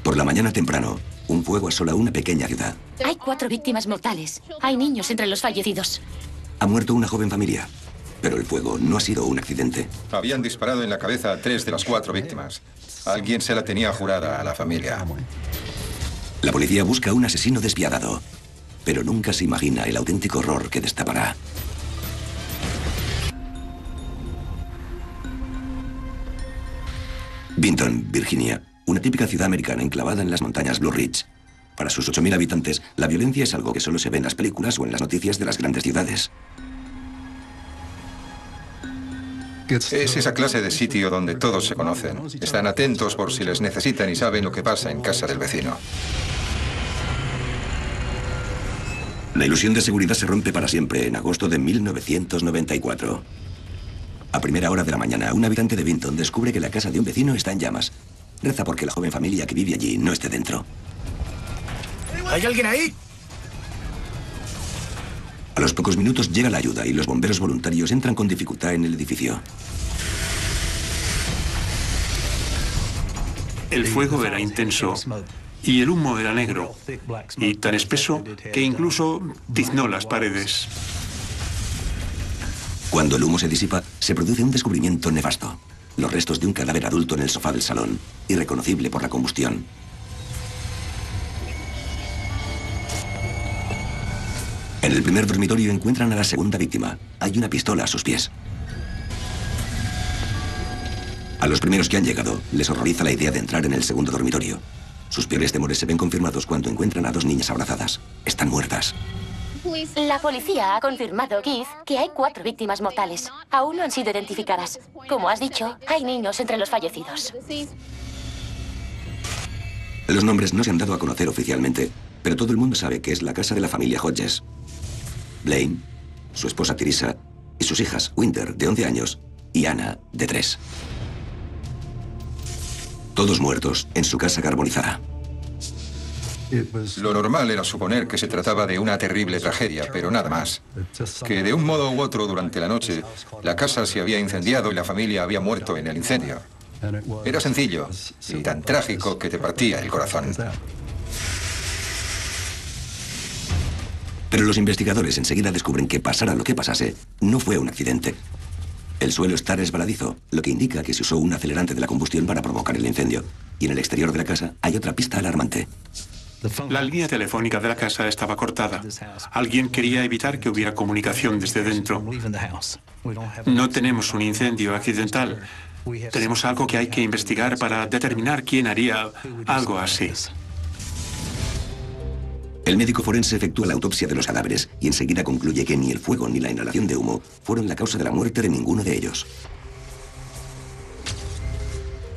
Por la mañana temprano, un fuego asola una pequeña ciudad. Hay 4 víctimas mortales. Hay niños entre los fallecidos. Ha muerto una joven familia, pero el fuego no ha sido un accidente. Habían disparado en la cabeza a 3 de las 4 víctimas. Alguien se la tenía jurada a la familia. La policía busca a un asesino despiadado, pero nunca se imagina el auténtico horror que destapará. Vinton, Virginia, una típica ciudad americana enclavada en las montañas Blue Ridge. Para sus 8.000 habitantes, la violencia es algo que solo se ve en las películas o en las noticias de las grandes ciudades. Es esa clase de sitio donde todos se conocen. Están atentos por si les necesitan y saben lo que pasa en casa del vecino. La ilusión de seguridad se rompe para siempre en agosto de 1994. A primera hora de la mañana, un habitante de Vinton descubre que la casa de un vecino está en llamas. Reza porque la joven familia que vive allí no esté dentro. ¿Hay alguien ahí? A los pocos minutos llega la ayuda y los bomberos voluntarios entran con dificultad en el edificio. El fuego era intenso y el humo era negro y tan espeso que incluso tiznó las paredes. Cuando el humo se disipa, se produce un descubrimiento nefasto. Los restos de un cadáver adulto en el sofá del salón, irreconocible por la combustión. En el primer dormitorio encuentran a la segunda víctima. Hay una pistola a sus pies. A los primeros que han llegado, les horroriza la idea de entrar en el segundo dormitorio. Sus peores temores se ven confirmados cuando encuentran a 2 niñas abrazadas. Están muertas. La policía ha confirmado, Keith, que hay 4 víctimas mortales. Aún no han sido identificadas. Como has dicho, hay niños entre los fallecidos. Los nombres no se han dado a conocer oficialmente, pero todo el mundo sabe que es la casa de la familia Hodges. Blaine, su esposa Teresa y sus hijas Winter, de 11 años, y Anna, de 3. Todos muertos en su casa carbonizada. Lo normal era suponer que se trataba de una terrible tragedia, pero nada más. Que de un modo u otro durante la noche, la casa se había incendiado y la familia había muerto en el incendio. Era sencillo y tan trágico que te partía el corazón. Pero los investigadores enseguida descubren que pasara lo que pasase, no fue un accidente. El suelo está resbaladizo, lo que indica que se usó un acelerante de la combustión para provocar el incendio. Y en el exterior de la casa hay otra pista alarmante. La línea telefónica de la casa estaba cortada. Alguien quería evitar que hubiera comunicación desde dentro. No tenemos un incendio accidental. Tenemos algo que hay que investigar para determinar quién haría algo así. El médico forense efectúa la autopsia de los cadáveres y enseguida concluye que ni el fuego ni la inhalación de humo fueron la causa de la muerte de ninguno de ellos.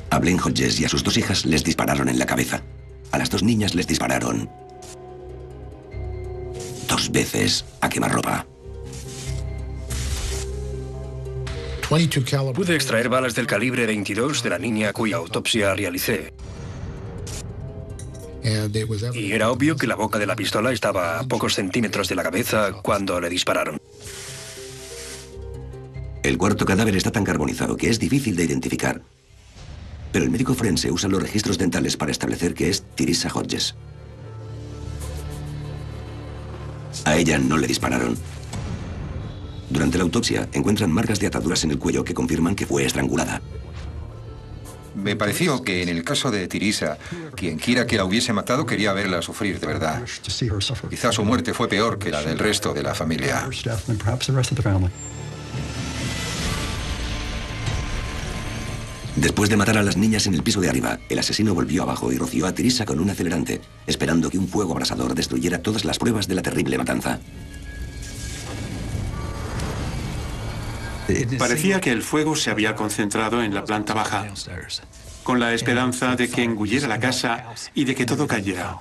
A Blaine Hodges y a sus 2 hijas les dispararon en la cabeza. A las 2 niñas les dispararon 2 veces a quemarropa. Pude extraer balas del calibre 22 de la niña cuya autopsia realicé. Y era obvio que la boca de la pistola estaba a pocos centímetros de la cabeza cuando le dispararon. El cuarto cadáver está tan carbonizado que es difícil de identificar. Pero el médico forense usa los registros dentales para establecer que es Teresa Hodges. A ella no le dispararon. Durante la autopsia encuentran marcas de ataduras en el cuello que confirman que fue estrangulada. Me pareció que en el caso de Teresa, quien quiera que la hubiese matado quería verla sufrir de verdad. Quizá su muerte fue peor que la del resto de la familia. Después de matar a las niñas en el piso de arriba, el asesino volvió abajo y roció a Teresa con un acelerante, esperando que un fuego abrasador destruyera todas las pruebas de la terrible matanza. Parecía que el fuego se había concentrado en la planta baja, con la esperanza de que engulliera la casa y de que todo cayera.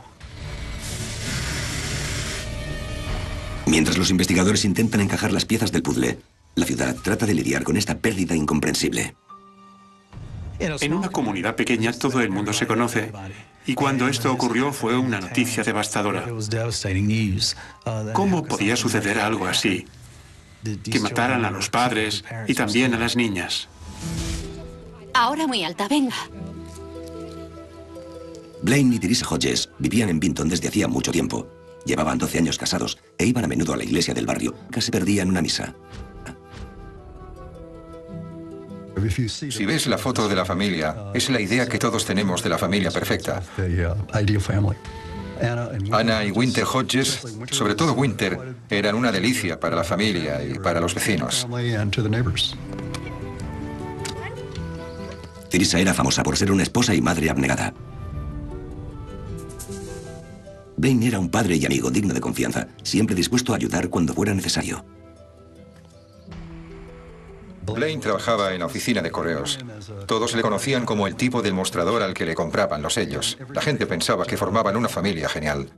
Mientras los investigadores intentan encajar las piezas del puzzle, la ciudad trata de lidiar con esta pérdida incomprensible. En una comunidad pequeña todo el mundo se conoce, y cuando esto ocurrió fue una noticia devastadora. ¿Cómo podía suceder algo así? Que mataran a los padres y también a las niñas. Ahora muy alta, venga. Blaine y Teresa Hodges vivían en Vinton desde hacía mucho tiempo. Llevaban 12 años casados e iban a menudo a la iglesia del barrio, casi perdían una misa. Si ves la foto de la familia, es la idea que todos tenemos de la familia perfecta. Anna y Winter Hodges, sobre todo Winter, eran una delicia para la familia y para los vecinos. Teresa era famosa por ser una esposa y madre abnegada. Blaine era un padre y amigo digno de confianza, siempre dispuesto a ayudar cuando fuera necesario. Blaine trabajaba en la oficina de correos. Todos le conocían como el tipo del mostrador al que le compraban los sellos. La gente pensaba que formaban una familia genial.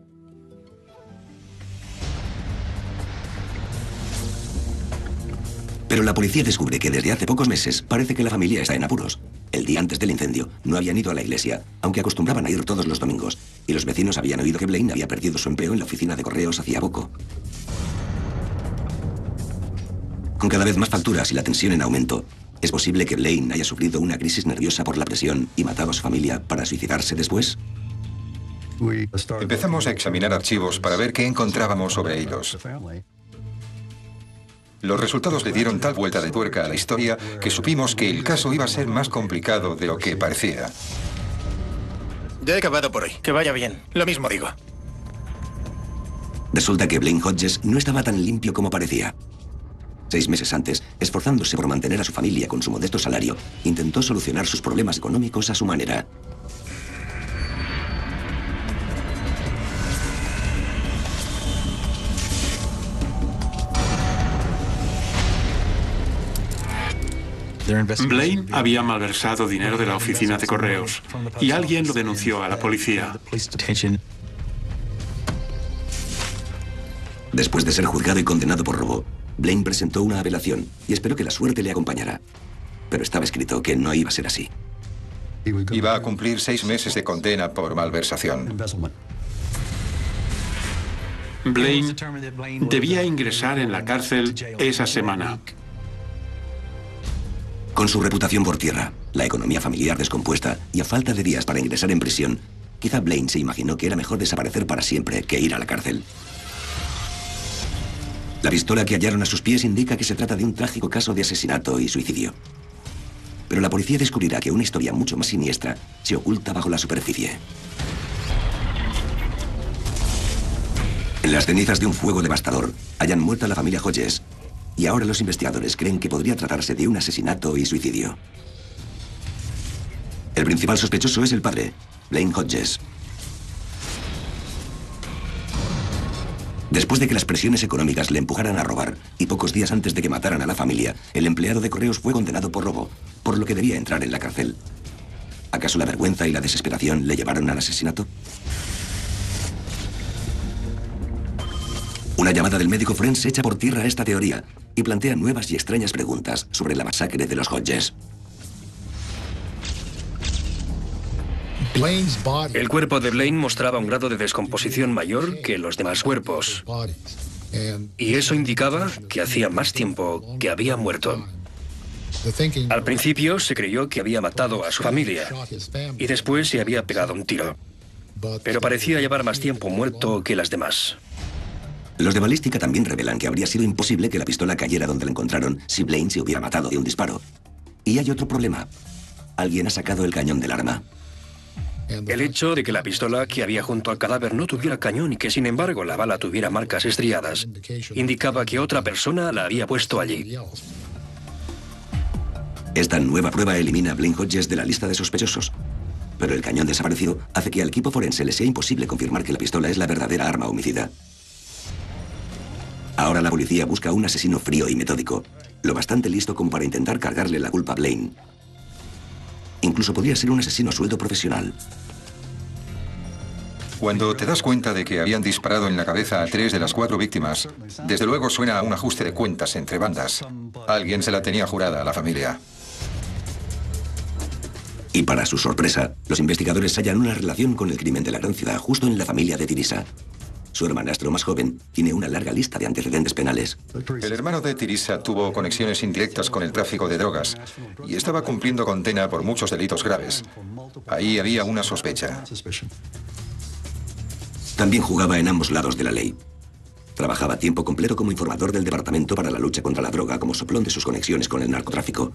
Pero la policía descubre que desde hace pocos meses parece que la familia está en apuros. El día antes del incendio no habían ido a la iglesia, aunque acostumbraban a ir todos los domingos, y los vecinos habían oído que Blaine había perdido su empleo en la oficina de correos hacía poco. Con cada vez más facturas y la tensión en aumento, ¿es posible que Blaine haya sufrido una crisis nerviosa por la presión y matado a su familia para suicidarse después? Empezamos a examinar archivos para ver qué encontrábamos sobre ellos. Los resultados le dieron tal vuelta de tuerca a la historia que supimos que el caso iba a ser más complicado de lo que parecía. Ya he acabado por hoy. Que vaya bien. Lo mismo digo. Resulta que Blaine Hodges no estaba tan limpio como parecía. 6 meses antes, esforzándose por mantener a su familia con su modesto salario, intentó solucionar sus problemas económicos a su manera. Blaine había malversado dinero de la oficina de correos y alguien lo denunció a la policía. Después de ser juzgado y condenado por robo, Blaine presentó una apelación y esperó que la suerte le acompañara. Pero estaba escrito que no iba a ser así. Iba a cumplir 6 meses de condena por malversación. Blaine debía ingresar en la cárcel esa semana. Con su reputación por tierra, la economía familiar descompuesta y a falta de días para ingresar en prisión, quizá Blaine se imaginó que era mejor desaparecer para siempre que ir a la cárcel. La pistola que hallaron a sus pies indica que se trata de un trágico caso de asesinato y suicidio. Pero la policía descubrirá que una historia mucho más siniestra se oculta bajo la superficie. En las cenizas de un fuego devastador, hallan muerta a la familia Hodges. Y ahora los investigadores creen que podría tratarse de un asesinato y suicidio. El principal sospechoso es el padre, Blaine Hodges. Después de que las presiones económicas le empujaran a robar y pocos días antes de que mataran a la familia, el empleado de correos fue condenado por robo, por lo que debía entrar en la cárcel. ¿Acaso la vergüenza y la desesperación le llevaron al asesinato? Una llamada del médico forense echa por tierra esta teoría y plantea nuevas y extrañas preguntas sobre la masacre de los Hodges. El cuerpo de Blaine mostraba un grado de descomposición mayor que los demás cuerpos. Y eso indicaba que hacía más tiempo que había muerto. Al principio se creyó que había matado a su familia y después se había pegado un tiro. Pero parecía llevar más tiempo muerto que las demás. Los de balística también revelan que habría sido imposible que la pistola cayera donde la encontraron si Blaine se hubiera matado de un disparo. Y hay otro problema. Alguien ha sacado el cañón del arma. El hecho de que la pistola que había junto al cadáver no tuviera cañón y que sin embargo la bala tuviera marcas estriadas indicaba que otra persona la había puesto allí. Esta nueva prueba elimina a Blaine Hodges de la lista de sospechosos. Pero el cañón desaparecido hace que al equipo forense le sea imposible confirmar que la pistola es la verdadera arma homicida. Ahora la policía busca a un asesino frío y metódico, lo bastante listo como para intentar cargarle la culpa a Blaine. Incluso podría ser un asesino a sueldo profesional. Cuando te das cuenta de que habían disparado en la cabeza a 3 de las 4 víctimas, desde luego suena a un ajuste de cuentas entre bandas. Alguien se la tenía jurada a la familia. Y para su sorpresa, los investigadores hallan una relación con el crimen de la gran ciudad justo en la familia de Teresa. Su hermanastro más joven tiene una larga lista de antecedentes penales. El hermano de Teresa tuvo conexiones indirectas con el tráfico de drogas y estaba cumpliendo condena por muchos delitos graves. Ahí había una sospecha. También jugaba en ambos lados de la ley. Trabajaba a tiempo completo como informador del Departamento para la Lucha contra la Droga como soplón de sus conexiones con el narcotráfico.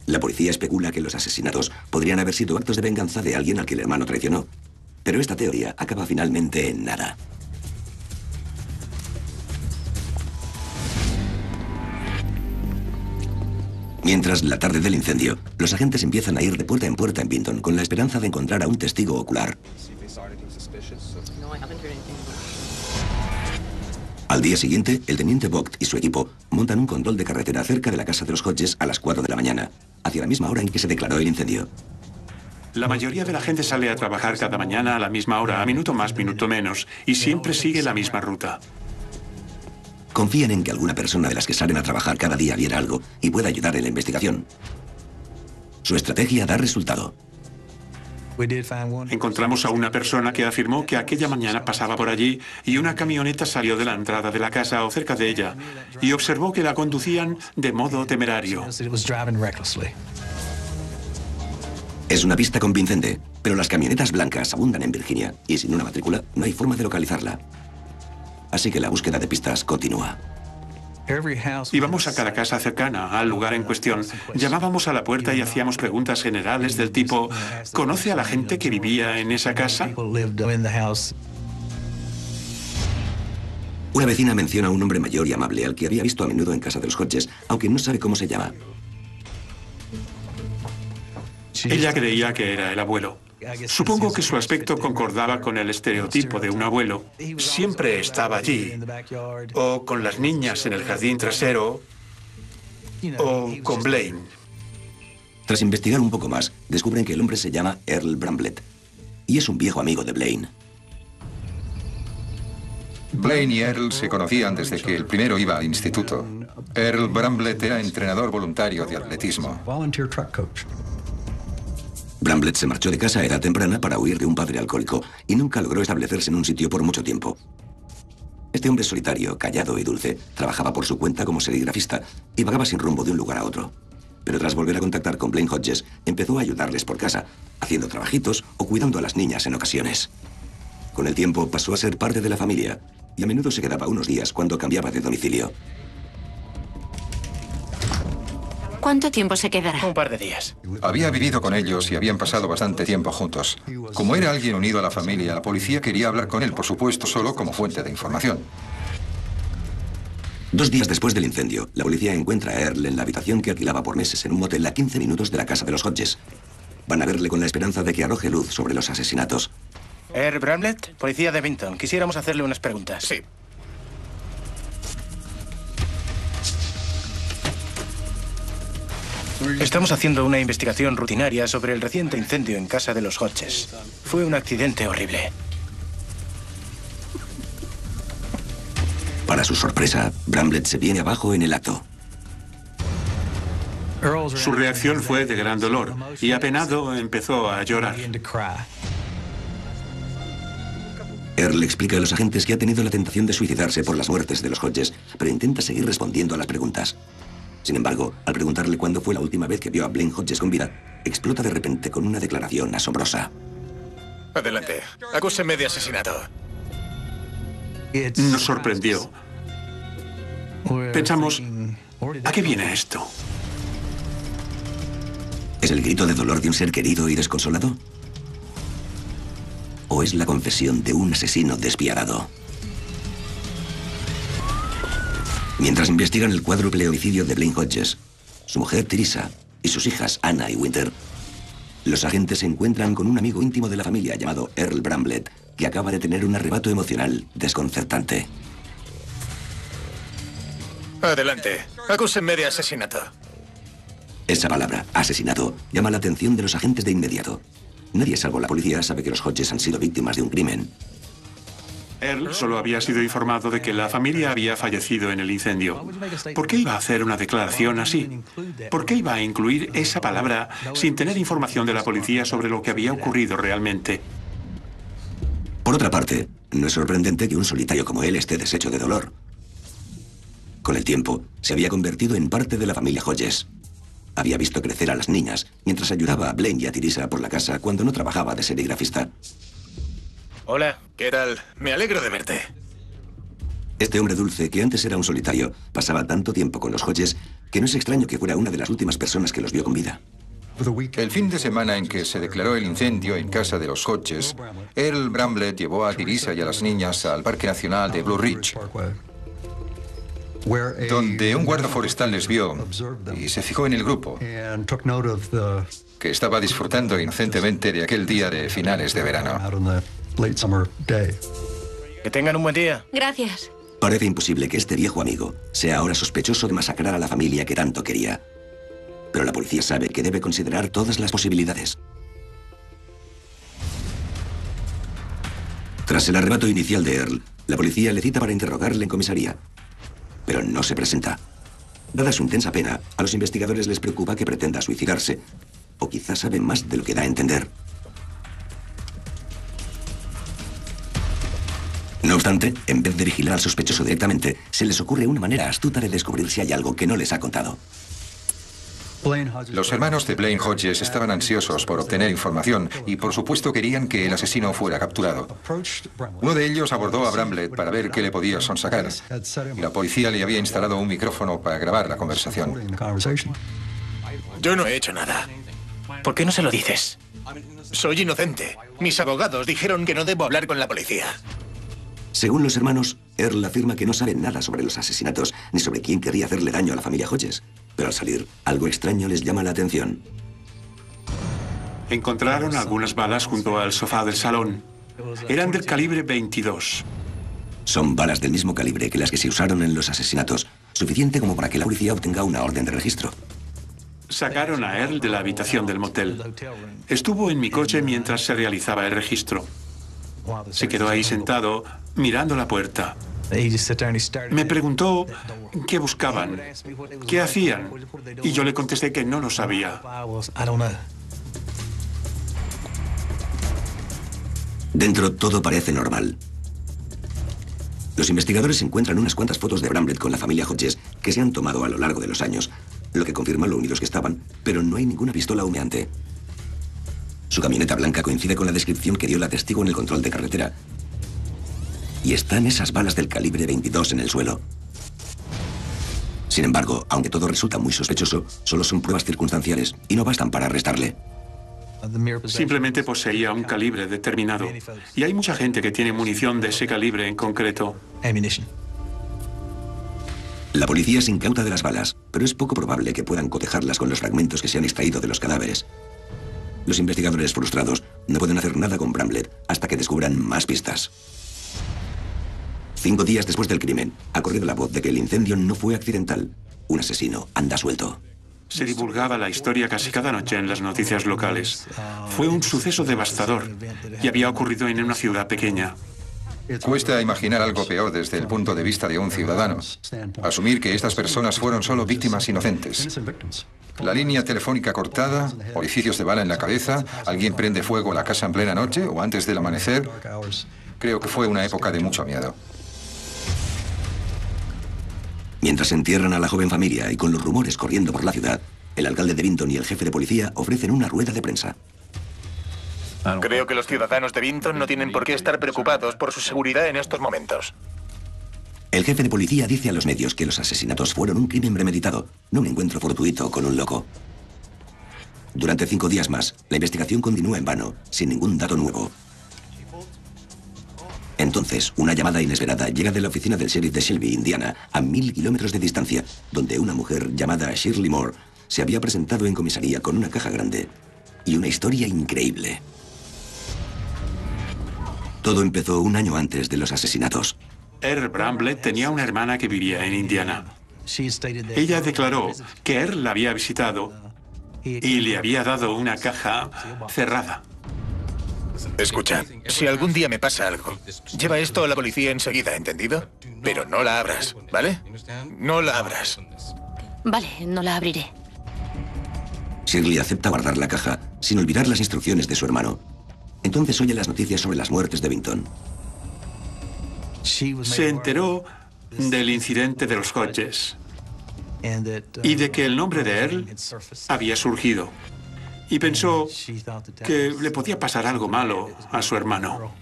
La policía especula que los asesinatos podrían haber sido actos de venganza de alguien al que el hermano traicionó. Pero esta teoría acaba finalmente en nada. Mientras, la tarde del incendio, los agentes empiezan a ir de puerta en puerta en Vinton con la esperanza de encontrar a un testigo ocular. Al día siguiente, el teniente Vogt y su equipo montan un control de carretera cerca de la casa de los Hodges a las 4 de la mañana, hacia la misma hora en que se declaró el incendio. La mayoría de la gente sale a trabajar cada mañana a la misma hora, a minuto más, minuto menos, y siempre sigue la misma ruta. Confían en que alguna persona de las que salen a trabajar cada día viera algo y pueda ayudar en la investigación. Su estrategia da resultado. Encontramos a una persona que afirmó que aquella mañana pasaba por allí y una camioneta salió de la entrada de la casa o cerca de ella y observó que la conducían de modo temerario. Es una pista convincente, pero las camionetas blancas abundan en Virginia y sin una matrícula no hay forma de localizarla. Así que la búsqueda de pistas continúa. Íbamos a cada casa cercana al lugar en cuestión. Llamábamos a la puerta y hacíamos preguntas generales del tipo: ¿conoce a la gente que vivía en esa casa? Una vecina menciona a un hombre mayor y amable al que había visto a menudo en casa de los Hodges, aunque no sabe cómo se llama. Ella creía que era el abuelo. Supongo que su aspecto concordaba con el estereotipo de un abuelo. Siempre estaba allí, o con las niñas en el jardín trasero, o con Blaine. Tras investigar un poco más, descubren que el hombre se llama Earl Bramblett y es un viejo amigo de Blaine. Blaine y Earl se conocían desde que el primero iba al instituto. Earl Bramblett era entrenador voluntario de atletismo. Bramblett se marchó de casa a edad temprana para huir de un padre alcohólico y nunca logró establecerse en un sitio por mucho tiempo. Este hombre solitario, callado y dulce, trabajaba por su cuenta como serigrafista y vagaba sin rumbo de un lugar a otro. Pero tras volver a contactar con Blaine Hodges, empezó a ayudarles por casa, haciendo trabajitos o cuidando a las niñas en ocasiones. Con el tiempo pasó a ser parte de la familia y a menudo se quedaba unos días cuando cambiaba de domicilio. ¿Cuánto tiempo se quedará? Un par de días. Había vivido con ellos y habían pasado bastante tiempo juntos. Como era alguien unido a la familia, la policía quería hablar con él, por supuesto, solo como fuente de información. 2 días después del incendio, la policía encuentra a Earl en la habitación que alquilaba por meses en un motel a 15 minutos de la casa de los Hodges. Van a verle con la esperanza de que arroje luz sobre los asesinatos. Earl Bramblett, policía de Vinton. Quisiéramos hacerle unas preguntas. Sí. Estamos haciendo una investigación rutinaria sobre el reciente incendio en casa de los Hodges. Fue un accidente horrible. Para su sorpresa, Bramblett se viene abajo en el acto. Su reacción fue de gran dolor y apenado empezó a llorar. Earl explica a los agentes que ha tenido la tentación de suicidarse por las muertes de los Hodges, pero intenta seguir respondiendo a las preguntas. Sin embargo, al preguntarle cuándo fue la última vez que vio a Blaine Hodges con vida, explota de repente con una declaración asombrosa. Adelante. Acúsenme de asesinato. Nos sorprendió. Pensamos, ¿a qué viene esto? ¿Es el grito de dolor de un ser querido y desconsolado? ¿O es la confesión de un asesino despiadado? Mientras investigan el cuádruple homicidio de Blaine Hodges, su mujer Teresa y sus hijas Anna y Winter, los agentes se encuentran con un amigo íntimo de la familia llamado Earl Bramblett, que acaba de tener un arrebato emocional desconcertante. Adelante. Acúsenme de asesinato. Esa palabra, asesinato, llama la atención de los agentes de inmediato. Nadie salvo la policía sabe que los Hodges han sido víctimas de un crimen. Earl solo había sido informado de que la familia había fallecido en el incendio. ¿Por qué iba a hacer una declaración así? ¿Por qué iba a incluir esa palabra sin tener información de la policía sobre lo que había ocurrido realmente? Por otra parte, no es sorprendente que un solitario como él esté deshecho de dolor. Con el tiempo, se había convertido en parte de la familia Hodges. Había visto crecer a las niñas mientras ayudaba a Blaine y a Teresa por la casa cuando no trabajaba de serigrafista. Hola. ¿Qué tal? Me alegro de verte. Este hombre dulce, que antes era un solitario, pasaba tanto tiempo con los Hodges que no es extraño que fuera una de las últimas personas que los vio con vida. El fin de semana en que se declaró el incendio en casa de los Hodges, Earl Bramblett llevó a Teresa y a las niñas al Parque Nacional de Blue Ridge, donde un guarda forestal les vio y se fijó en el grupo, que estaba disfrutando inocentemente de aquel día de finales de verano. Que tengan un buen día. Gracias. Parece imposible que este viejo amigo sea ahora sospechoso de masacrar a la familia que tanto quería. Pero la policía sabe que debe considerar todas las posibilidades. Tras el arrebato inicial de Earl, la policía le cita para interrogarle en comisaría. Pero no se presenta. Dada su intensa pena, a los investigadores les preocupa que pretenda suicidarse. O quizás sabe más de lo que da a entender. No obstante, en vez de vigilar al sospechoso directamente, se les ocurre una manera astuta de descubrir si hay algo que no les ha contado. Los hermanos de Blaine Hodges estaban ansiosos por obtener información y por supuesto querían que el asesino fuera capturado. Uno de ellos abordó a Bramblett para ver qué le podía sonsacar. Y la policía le había instalado un micrófono para grabar la conversación. Yo no he hecho nada. ¿Por qué no se lo dices? Soy inocente. Mis abogados dijeron que no debo hablar con la policía. Según los hermanos, Earl afirma que no sabe nada sobre los asesinatos ni sobre quién querría hacerle daño a la familia Hodges. Pero al salir, algo extraño les llama la atención. Encontraron algunas balas junto al sofá del salón. Eran del calibre 22. Son balas del mismo calibre que las que se usaron en los asesinatos, suficiente como para que la policía obtenga una orden de registro. Sacaron a Earl de la habitación del motel. Estuvo en mi coche mientras se realizaba el registro. Se quedó ahí sentado, mirando la puerta. Me preguntó qué buscaban, qué hacían, y yo le contesté que no lo sabía. Dentro todo parece normal. Los investigadores encuentran unas cuantas fotos de Bramblett con la familia Hodges que se han tomado a lo largo de los años, lo que confirma lo unidos que estaban, pero no hay ninguna pistola humeante. Su camioneta blanca coincide con la descripción que dio la testigo en el control de carretera. Y están esas balas del calibre 22 en el suelo. Sin embargo, aunque todo resulta muy sospechoso, solo son pruebas circunstanciales y no bastan para arrestarle. Simplemente poseía un calibre determinado. Y hay mucha gente que tiene munición de ese calibre en concreto. La policía se incauta de las balas, pero es poco probable que puedan cotejarlas con los fragmentos que se han extraído de los cadáveres. Los investigadores frustrados no pueden hacer nada con Bramblett hasta que descubran más pistas. 5 días después del crimen, ha corrido la voz de que el incendio no fue accidental. Un asesino anda suelto. Se divulgaba la historia casi cada noche en las noticias locales. Fue un suceso devastador y había ocurrido en una ciudad pequeña. Cuesta imaginar algo peor desde el punto de vista de un ciudadano. Asumir que estas personas fueron solo víctimas inocentes. La línea telefónica cortada, orificios de bala en la cabeza, alguien prende fuego a la casa en plena noche o antes del amanecer. Creo que fue una época de mucho miedo. Mientras entierran a la joven familia y con los rumores corriendo por la ciudad, el alcalde de Vinton y el jefe de policía ofrecen una rueda de prensa. Creo que los ciudadanos de Vinton no tienen por qué estar preocupados por su seguridad en estos momentos. El jefe de policía dice a los medios que los asesinatos fueron un crimen premeditado, no un encuentro fortuito con un loco. Durante 5 días más, la investigación continúa en vano, sin ningún dato nuevo. Entonces, una llamada inesperada llega de la oficina del sheriff de Shelby, Indiana, a 1000 kilómetros de distancia, donde una mujer llamada Shirley Moore se había presentado en comisaría con una caja grande y una historia increíble. Todo empezó un año antes de los asesinatos. Earl Bramblett tenía una hermana que vivía en Indiana. Ella declaró que Earl la había visitado y le había dado una caja cerrada. Escucha, si algún día me pasa algo, lleva esto a la policía enseguida, ¿entendido? Pero no la abras, ¿vale? No la abras. Vale, no la abriré. Shirley acepta guardar la caja, sin olvidar las instrucciones de su hermano. Entonces oye las noticias sobre las muertes de Vinton. Se enteró del incidente de los Hodges. y de que el nombre de Earl había surgido. Y pensó que le podía pasar algo malo a su hermano.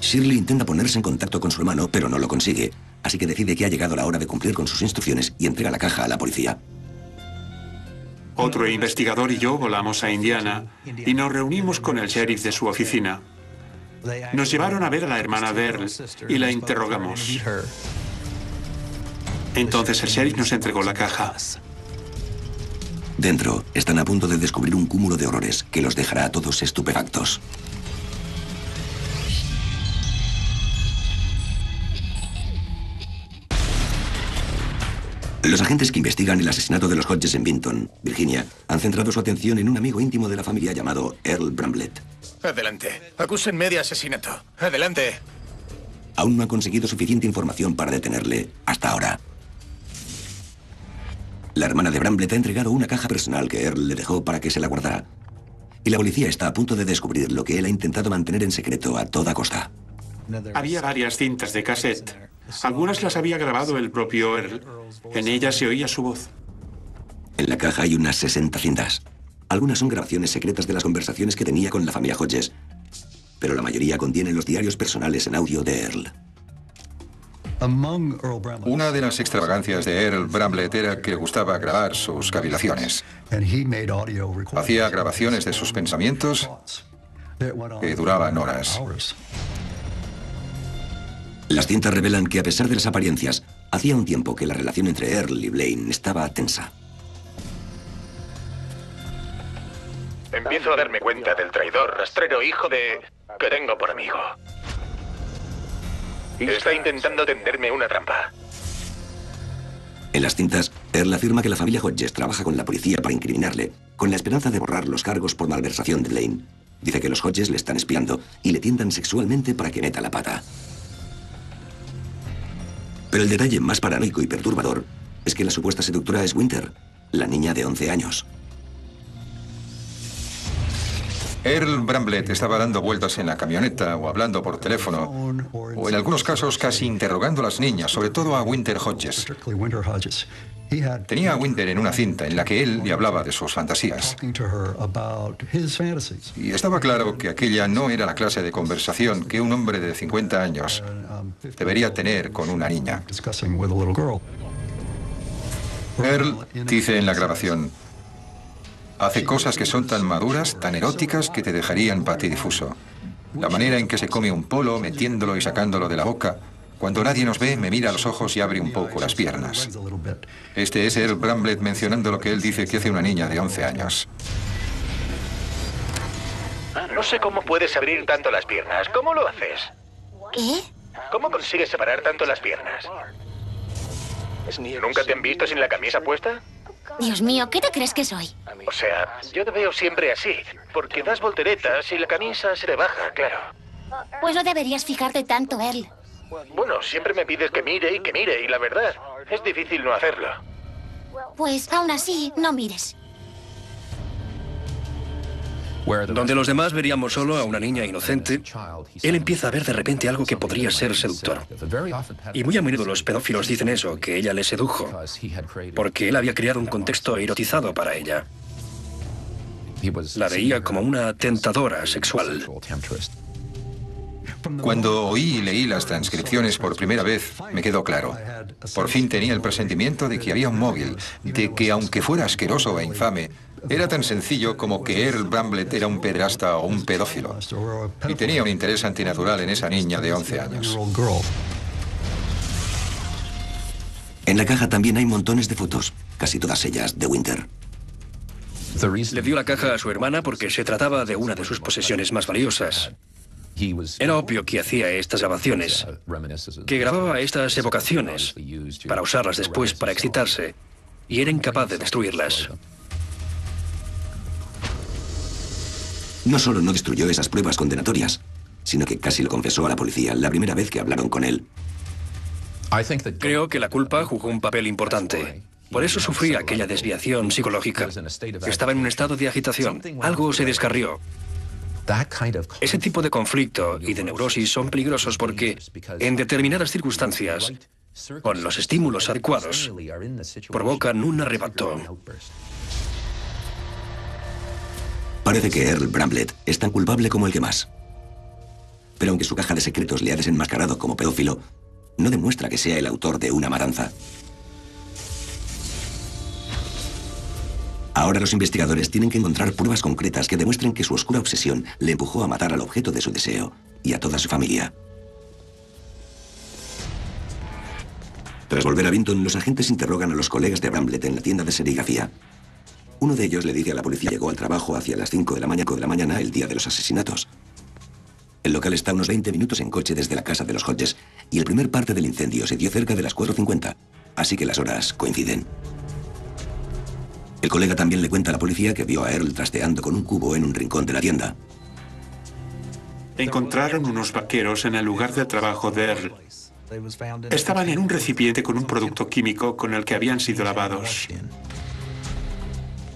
Shirley intenta ponerse en contacto con su hermano, pero no lo consigue. Así que decide que ha llegado la hora de cumplir con sus instrucciones y entrega la caja a la policía. Otro investigador y yo volamos a Indiana y nos reunimos con el sheriff de su oficina. Nos llevaron a ver a la hermana de Earl y la interrogamos. Entonces el sheriff nos entregó la caja. Dentro, están a punto de descubrir un cúmulo de horrores que los dejará a todos estupefactos. Los agentes que investigan el asesinato de los Hodges en Vinton, Virginia, han centrado su atención en un amigo íntimo de la familia llamado Earl Bramblett. Adelante. Acúsenme de asesinato. Adelante. Aún no han conseguido suficiente información para detenerle hasta ahora. La hermana de Bramblett ha entregado una caja personal que Earl le dejó para que se la guardara. Y la policía está a punto de descubrir lo que él ha intentado mantener en secreto a toda costa. Había varias cintas de cassette. Algunas las había grabado el propio Earl. En ellas se oía su voz. En la caja hay unas 60 cintas. Algunas son grabaciones secretas de las conversaciones que tenía con la familia Hodges, pero la mayoría contienen los diarios personales en audio de Earl. Una de las extravagancias de Earl Bramblett era que le gustaba grabar sus cavilaciones. Hacía grabaciones de sus pensamientos que duraban horas. Las cintas revelan que, a pesar de las apariencias, hacía un tiempo que la relación entre Earl y Blaine estaba tensa. Empiezo a darme cuenta del traidor, rastrero hijo de... que tengo por amigo. Está intentando tenderme una trampa. En las cintas, Earl afirma que la familia Hodges trabaja con la policía para incriminarle, con la esperanza de borrar los cargos por malversación de Blaine. Dice que los Hodges le están espiando y le tientan sexualmente para que meta la pata. Pero el detalle más paranoico y perturbador es que la supuesta seductora es Winter, la niña de 11 años. Earl Bramblett estaba dando vueltas en la camioneta o hablando por teléfono, o en algunos casos casi interrogando a las niñas, sobre todo a Winter Hodges. Tenía a Winter en una cinta en la que él le hablaba de sus fantasías. Y estaba claro que aquella no era la clase de conversación que un hombre de 50 años debería tener con una niña. Earl dice en la grabación: hace cosas que son tan maduras, tan eróticas, que te dejarían patidifuso. La manera en que se come un polo, metiéndolo y sacándolo de la boca. Cuando nadie nos ve, me mira a los ojos y abre un poco las piernas. Este es Earl Bramblett mencionando lo que él dice que hace una niña de 11 años. No sé cómo puedes abrir tanto las piernas. ¿Cómo lo haces? ¿Qué? ¿Cómo consigues separar tanto las piernas? ¿Nunca te han visto sin la camisa puesta? Dios mío, ¿qué te crees que soy? O sea, yo te veo siempre así, porque das volteretas y la camisa se te baja, claro. Pues no deberías fijarte tanto, Earl. Bueno, siempre me pides que mire, y la verdad, es difícil no hacerlo. Pues aún así, no mires. Donde los demás veríamos solo a una niña inocente, él empieza a ver de repente algo que podría ser seductor. Y muy a menudo los pedófilos dicen eso, que ella le sedujo, porque él había creado un contexto erotizado para ella. La veía como una tentadora sexual. Cuando oí y leí las transcripciones por primera vez, me quedó claro. Por fin tenía el presentimiento de que había un móvil, de que aunque fuera asqueroso e infame, era tan sencillo como que Earl Bramblett era un pederasta o un pedófilo. Y tenía un interés antinatural en esa niña de 11 años. En la caja también hay montones de fotos, casi todas ellas de Winter. Le dio la caja a su hermana porque se trataba de una de sus posesiones más valiosas. Era obvio que hacía estas grabaciones, que grababa estas evocaciones para usarlas después para excitarse, y era incapaz de destruirlas. No solo no destruyó esas pruebas condenatorias, sino que casi lo confesó a la policía la primera vez que hablaron con él. Creo que la culpa jugó un papel importante. Por eso sufría aquella desviación psicológica. Estaba en un estado de agitación. Algo se descarrió. Ese tipo de conflicto y de neurosis son peligrosos porque, en determinadas circunstancias, con los estímulos adecuados, provocan un arrebato. Parece que Earl Bramblett es tan culpable como el que más. Pero aunque su caja de secretos le ha desenmascarado como pedófilo, no demuestra que sea el autor de una matanza. Ahora los investigadores tienen que encontrar pruebas concretas que demuestren que su oscura obsesión le empujó a matar al objeto de su deseo y a toda su familia. Tras volver a Vinton, los agentes interrogan a los colegas de Bramblett en la tienda de serigrafía. Uno de ellos le dice a la policía que llegó al trabajo hacia las 5 de la mañana el día de los asesinatos. El local está a unos 20 minutos en coche desde la casa de los Hodges y el primer parte del incendio se dio cerca de las 4:50, así que las horas coinciden. El colega también le cuenta a la policía que vio a Earl trasteando con un cubo en un rincón de la tienda. Encontraron unos vaqueros en el lugar de trabajo de Earl. Estaban en un recipiente con un producto químico con el que habían sido lavados.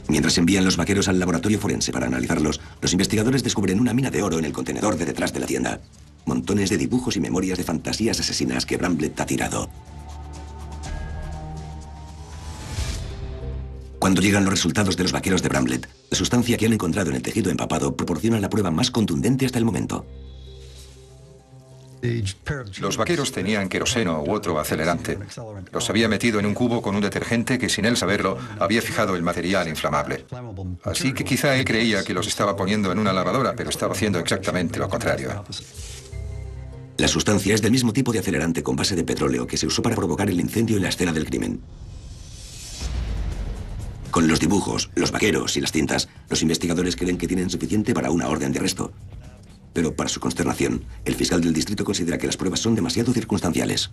Mientras envían los vaqueros al laboratorio forense para analizarlos, los investigadores descubren una mina de oro en el contenedor de detrás de la tienda. Montones de dibujos y memorias de fantasías asesinas que Bramblett ha tirado. Cuando llegan los resultados de los vaqueros de Bramblett, la sustancia que han encontrado en el tejido empapado proporciona la prueba más contundente hasta el momento. Los vaqueros tenían queroseno u otro acelerante. Los había metido en un cubo con un detergente que, sin él saberlo, había fijado el material inflamable. Así que quizá él creía que los estaba poniendo en una lavadora, pero estaba haciendo exactamente lo contrario. La sustancia es del mismo tipo de acelerante con base de petróleo que se usó para provocar el incendio en la escena del crimen. Con los dibujos, los vaqueros y las cintas, los investigadores creen que tienen suficiente para una orden de arresto. Pero para su consternación, el fiscal del distrito considera que las pruebas son demasiado circunstanciales.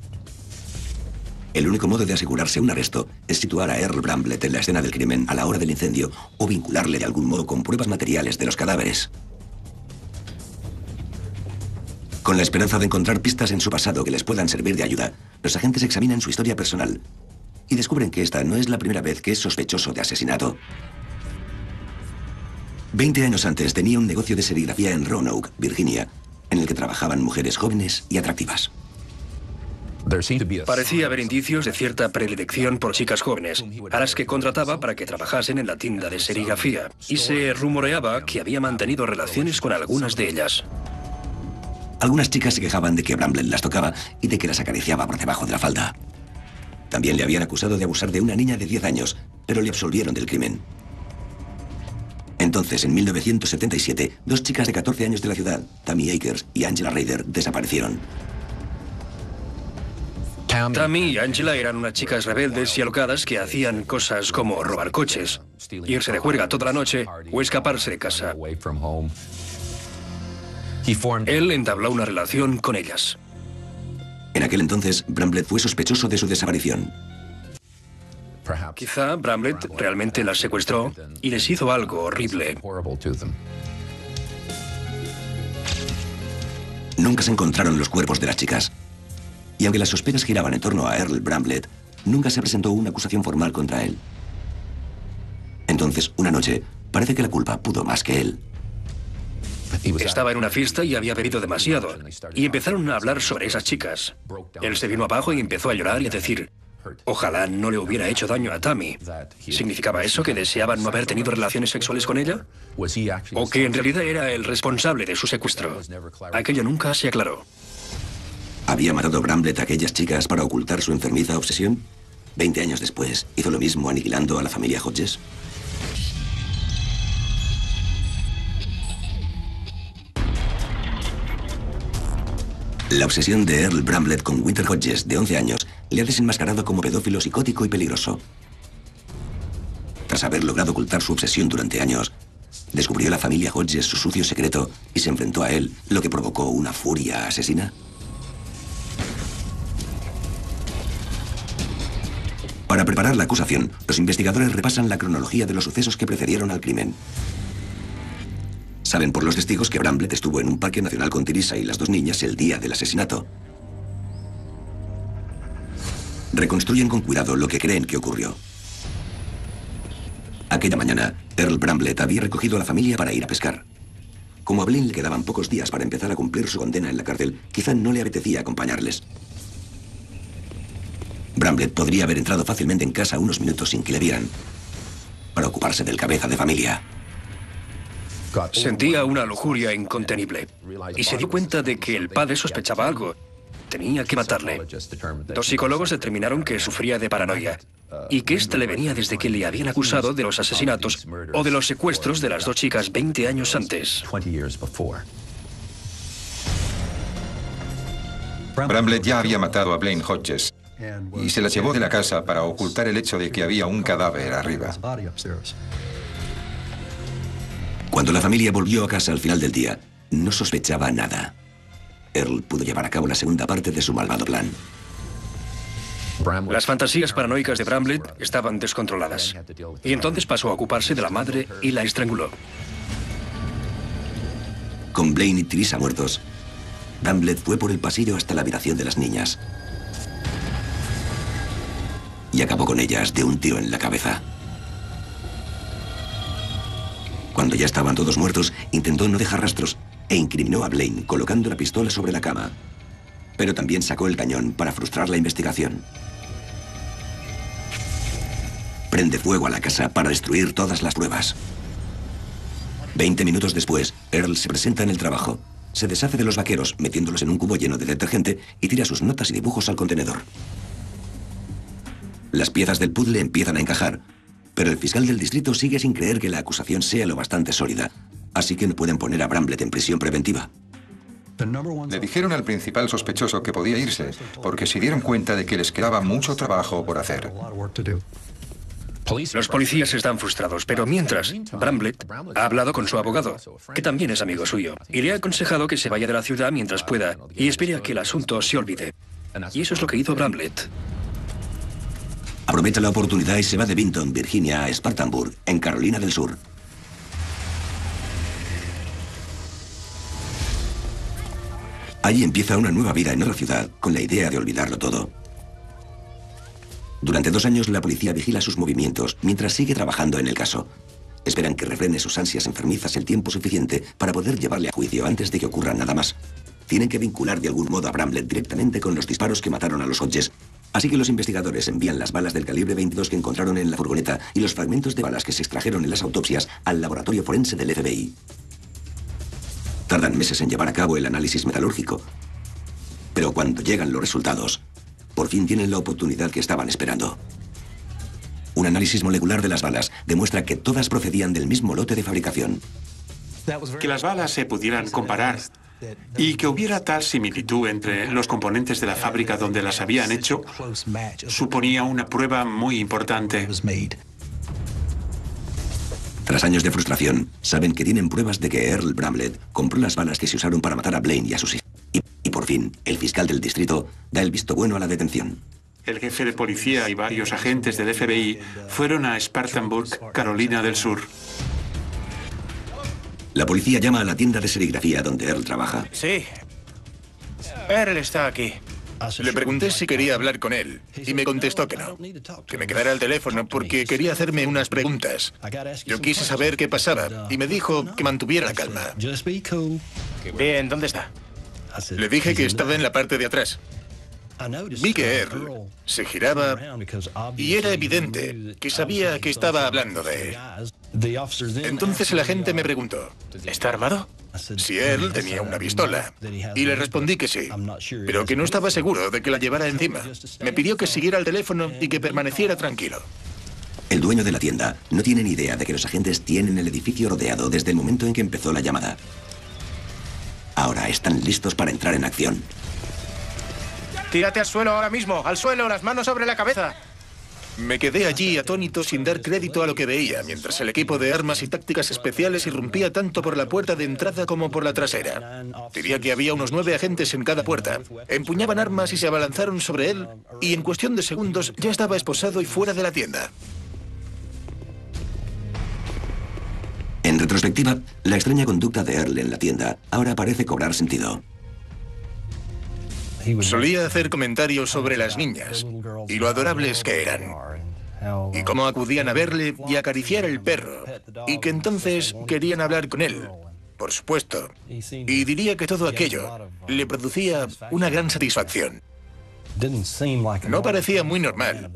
El único modo de asegurarse un arresto es situar a Earl Bramblett en la escena del crimen a la hora del incendio o vincularle de algún modo con pruebas materiales de los cadáveres. Con la esperanza de encontrar pistas en su pasado que les puedan servir de ayuda, los agentes examinan su historia personal y descubren que esta no es la primera vez que es sospechoso de asesinato. 20 años antes tenía un negocio de serigrafía en Roanoke, Virginia, en el que trabajaban mujeres jóvenes y atractivas. Parecía haber indicios de cierta predilección por chicas jóvenes, a las que contrataba para que trabajasen en la tienda de serigrafía, y se rumoreaba que había mantenido relaciones con algunas de ellas. Algunas chicas se quejaban de que Bramblett las tocaba y de que las acariciaba por debajo de la falda. También le habían acusado de abusar de una niña de 10 años, pero le absolvieron del crimen. Entonces, en 1977, dos chicas de 14 años de la ciudad, Tammy Akers y Angela Raider, desaparecieron. Tammy y Angela eran unas chicas rebeldes y alocadas que hacían cosas como robar coches, irse de juerga toda la noche o escaparse de casa. Él entabló una relación con ellas. En aquel entonces, Bramblett fue sospechoso de su desaparición. Quizá Bramblett realmente las secuestró y les hizo algo horrible. Nunca se encontraron los cuerpos de las chicas. Y aunque las sospechas giraban en torno a Earl Bramblett, nunca se presentó una acusación formal contra él. Entonces, una noche, parece que la culpa pudo más que él. Estaba en una fiesta y había bebido demasiado, y empezaron a hablar sobre esas chicas. Él se vino abajo y empezó a llorar y a decir: ojalá no le hubiera hecho daño a Tammy. ¿Significaba eso que deseaban no haber tenido relaciones sexuales con ella? ¿O que en realidad era el responsable de su secuestro? Aquello nunca se aclaró. ¿Había matado Bramblett a aquellas chicas para ocultar su enfermiza obsesión? 20 años después, ¿hizo lo mismo aniquilando a la familia Hodges? La obsesión de Earl Bramblett con Winter Hodges, de 11 años, le ha desenmascarado como pedófilo psicótico y peligroso. Tras haber logrado ocultar su obsesión durante años, descubrió la familia Hodges su sucio secreto y se enfrentó a él, lo que provocó una furia asesina. Para preparar la acusación, los investigadores repasan la cronología de los sucesos que precedieron al crimen. Saben por los testigos que Bramblett estuvo en un parque nacional con Teresa y las dos niñas el día del asesinato. Reconstruyen con cuidado lo que creen que ocurrió. Aquella mañana, Earl Bramblett había recogido a la familia para ir a pescar. Como a Blaine le quedaban pocos días para empezar a cumplir su condena en la cárcel, quizá no le apetecía acompañarles. Bramblett podría haber entrado fácilmente en casa unos minutos sin que le vieran, para ocuparse del cabeza de familia. Sentía una lujuria incontenible y se dio cuenta de que el padre sospechaba algo. Tenía que matarle. 2 psicólogos determinaron que sufría de paranoia y que esta le venía desde que le habían acusado de los asesinatos o de los secuestros de las 2 chicas 20 años antes. Bramblett ya había matado a Blaine Hodges y se la llevó de la casa para ocultar el hecho de que había un cadáver arriba. Cuando la familia volvió a casa al final del día, no sospechaba nada. Earl pudo llevar a cabo la segunda parte de su malvado plan. Las fantasías paranoicas de Bramblett estaban descontroladas. Y entonces pasó a ocuparse de la madre y la estranguló. Con Blaine y Teresa muertos, Bramblett fue por el pasillo hasta la habitación de las niñas. Y acabó con ellas de un tiro en la cabeza. Cuando ya estaban todos muertos, intentó no dejar rastros e incriminó a Blaine colocando la pistola sobre la cama. Pero también sacó el cañón para frustrar la investigación. Prende fuego a la casa para destruir todas las pruebas. 20 minutos después, Earl se presenta en el trabajo. Se deshace de los vaqueros, metiéndolos en un cubo lleno de detergente y tira sus notas y dibujos al contenedor. Las piezas del puzzle empiezan a encajar, pero el fiscal del distrito sigue sin creer que la acusación sea lo bastante sólida, así que no pueden poner a Bramblett en prisión preventiva. Le dijeron al principal sospechoso que podía irse, porque se dieron cuenta de que les quedaba mucho trabajo por hacer. Los policías están frustrados, pero mientras, Bramblett ha hablado con su abogado, que también es amigo suyo, y le ha aconsejado que se vaya de la ciudad mientras pueda y espere a que el asunto se olvide. Y eso es lo que hizo Bramblett. Aprovecha la oportunidad y se va de Vinton, Virginia, a Spartanburg, en Carolina del Sur. Allí empieza una nueva vida en otra ciudad, con la idea de olvidarlo todo. Durante 2 años la policía vigila sus movimientos, mientras sigue trabajando en el caso. Esperan que refrene sus ansias enfermizas el tiempo suficiente para poder llevarle a juicio antes de que ocurra nada más. Tienen que vincular de algún modo a Bramblett directamente con los disparos que mataron a los Hodges. Así que los investigadores envían las balas del calibre 22 que encontraron en la furgoneta y los fragmentos de balas que se extrajeron en las autopsias al laboratorio forense del FBI. Tardan meses en llevar a cabo el análisis metalúrgico. Pero cuando llegan los resultados, por fin tienen la oportunidad que estaban esperando. Un análisis molecular de las balas demuestra que todas procedían del mismo lote de fabricación. Que las balas se pudieran comparar y que hubiera tal similitud entre los componentes de la fábrica donde las habían hecho, suponía una prueba muy importante. Tras años de frustración, saben que tienen pruebas de que Earl Bramblett compró las balas que se usaron para matar a Blaine y a sus hijos. Y por fin, el fiscal del distrito da el visto bueno a la detención. El jefe de policía y varios agentes del FBI fueron a Spartanburg, Carolina del Sur. La policía llama a la tienda de serigrafía donde Earl trabaja. Sí. Earl está aquí. Le pregunté si quería hablar con él y me contestó que no, que me quedara al teléfono porque quería hacerme unas preguntas. Yo quise saber qué pasaba y me dijo que mantuviera la calma. Bien, ¿dónde está? Le dije que estaba en la parte de atrás. Vi que Earl se giraba y era evidente que sabía que estaba hablando de él. Entonces el agente me preguntó ¿Está armado? si Earl tenía una pistola. Y le respondí que sí, pero que no estaba seguro de que la llevara encima. Me pidió que siguiera el teléfono y que permaneciera tranquilo. El dueño de la tienda no tiene ni idea de que los agentes tienen el edificio rodeado desde el momento en que empezó la llamada. Ahora están listos para entrar en acción. Tírate al suelo ahora mismo, al suelo, las manos sobre la cabeza. Me quedé allí atónito sin dar crédito a lo que veía, mientras el equipo de armas y tácticas especiales irrumpía tanto por la puerta de entrada como por la trasera. Diría que había unos 9 agentes en cada puerta. Empuñaban armas y se abalanzaron sobre él, y en cuestión de segundos ya estaba esposado y fuera de la tienda. En retrospectiva, la extraña conducta de Earl en la tienda ahora parece cobrar sentido. Solía hacer comentarios sobre las niñas y lo adorables que eran. Y cómo acudían a verle y acariciar el perro. Y que entonces querían hablar con él, por supuesto. Y diría que todo aquello le producía una gran satisfacción. No parecía muy normal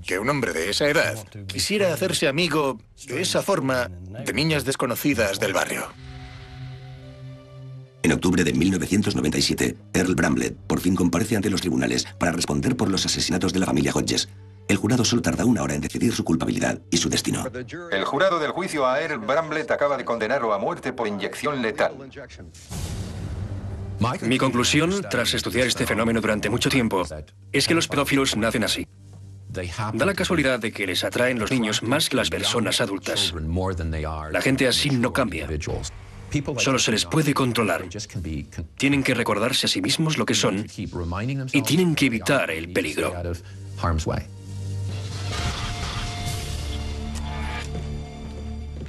que un hombre de esa edad quisiera hacerse amigo de esa forma de niñas desconocidas del barrio. En octubre de 1997, Earl Bramblett por fin comparece ante los tribunales para responder por los asesinatos de la familia Hodges. El jurado solo tarda 1 hora en decidir su culpabilidad y su destino. El jurado del juicio a Earl Bramblett acaba de condenarlo a muerte por inyección letal. Mi conclusión, tras estudiar este fenómeno durante mucho tiempo, es que los pedófilos nacen así. Da la casualidad de que les atraen los niños más que las personas adultas. La gente así no cambia. Solo se les puede controlar. Tienen que recordarse a sí mismos lo que son y tienen que evitar el peligro.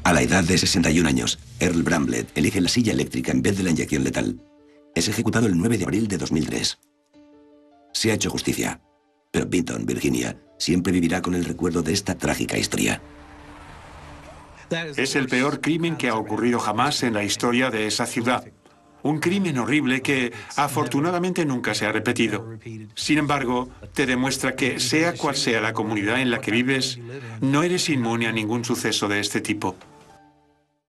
A la edad de 61 años, Earl Bramblett elige la silla eléctrica en vez de la inyección letal. Es ejecutado el 9 de abril de 2003. Se ha hecho justicia, pero Vinton, Virginia, siempre vivirá con el recuerdo de esta trágica historia. Es el peor crimen que ha ocurrido jamás en la historia de esa ciudad. Un crimen horrible que, afortunadamente, nunca se ha repetido. Sin embargo, te demuestra que, sea cual sea la comunidad en la que vives, no eres inmune a ningún suceso de este tipo.